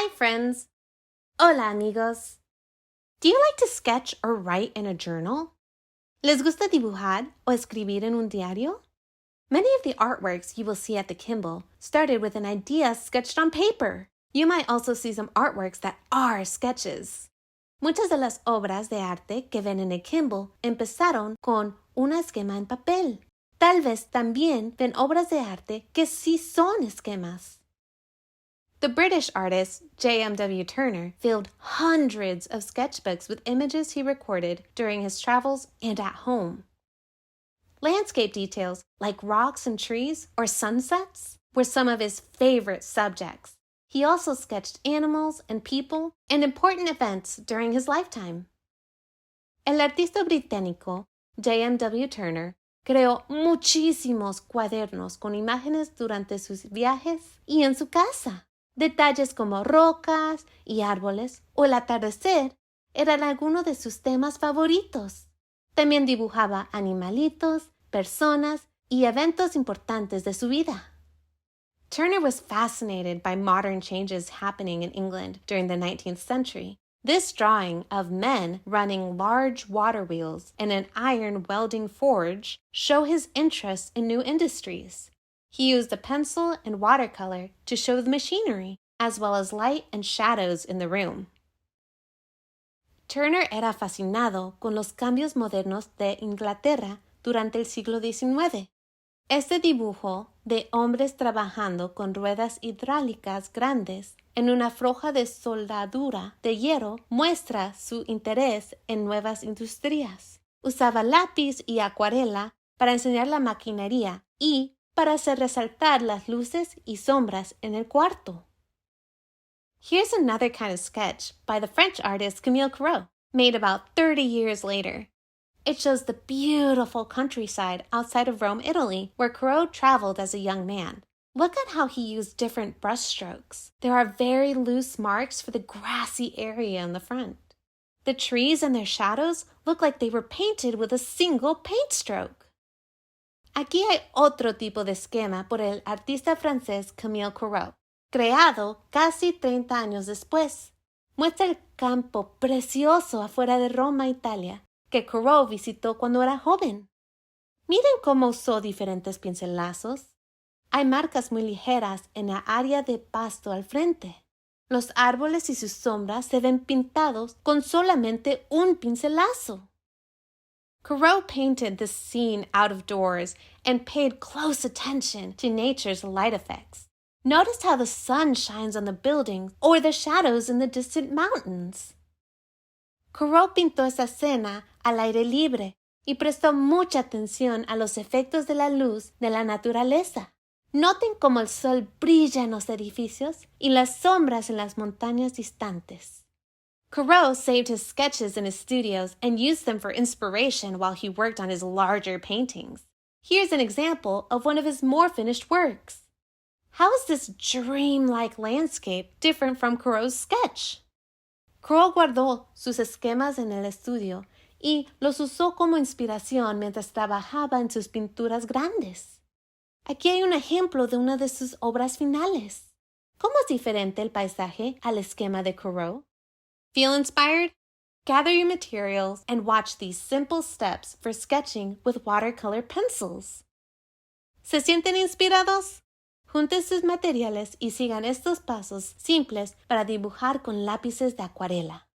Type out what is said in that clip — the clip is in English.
Hi, friends. Hola, amigos. Do you like to sketch or write in a journal? ¿Les gusta dibujar o escribir en un diario? Many of the artworks you will see at the Kimball started with an idea sketched on paper. You might also see some artworks that are sketches. Muchas de las obras de arte que ven en el Kimball empezaron con un esquema en papel. Tal vez también ven obras de arte que sí son esquemas. The British artist J.M.W. Turner filled hundreds of sketchbooks with images he recorded during his travels and at home. Landscape details like rocks and trees or sunsets were some of his favorite subjects. He also sketched animals and people and important events during his lifetime. El artista británico J.M.W. Turner creó muchísimos cuadernos con imágenes durante sus viajes y en su casa. Detalles como rocas y árboles o el atardecer eran algunos de sus temas favoritos. También dibujaba animalitos, personas y eventos importantes de su vida. Turner was fascinated by modern changes happening in England during the 19th century. This drawing of men running large water wheels in an iron welding forge show his interest in new industries. He used a pencil and watercolor to show the machinery, as well as light and shadows in the room. Turner era fascinado con los cambios modernos de Inglaterra durante el siglo XIX. Este dibujo de hombres trabajando con ruedas hidráulicas grandes en una forja de soldadura de hierro muestra su interés en nuevas industrias. Usaba lápiz y acuarela para enseñar la maquinaria y para hacer resaltar las luces y sombras en el cuarto. Here's another kind of sketch by the French artist Camille Corot, made about 30 years later. It shows the beautiful countryside outside of Rome, Italy, where Corot traveled as a young man. Look at how he used different brushstrokes. There are very loose marks for the grassy area in the front. The trees and their shadows look like they were painted with a single paint stroke. Aquí hay otro tipo de esquema por el artista francés Camille Corot, creado casi 30 años después. Muestra el campo precioso afuera de Roma, Italia, que Corot visitó cuando era joven. Miren cómo usó diferentes pincelazos. Hay marcas muy ligeras en la área de pasto al frente. Los árboles y sus sombras se ven pintados con solamente un pincelazo. Corot painted this scene out of doors and paid close attention to nature's light effects. Notice how the sun shines on the buildings or the shadows in the distant mountains. Corot pintó esa escena al aire libre y prestó mucha atención a los efectos de la luz de la naturaleza. Noten cómo el sol brilla en los edificios y las sombras en las montañas distantes. Corot saved his sketches in his studios and used them for inspiration while he worked on his larger paintings. Here's an example of one of his more finished works. How is this dreamlike landscape different from Corot's sketch? Corot guardó sus esquemas en el estudio y los usó como inspiración mientras trabajaba en sus pinturas grandes. Aquí hay un ejemplo de una de sus obras finales. ¿Cómo es diferente el paisaje al esquema de Corot? Feel inspired? Gather your materials and watch these simple steps for sketching with watercolor pencils. ¿Se sienten inspirados? Junten sus materiales y sigan estos pasos simples para dibujar con lápices de acuarela.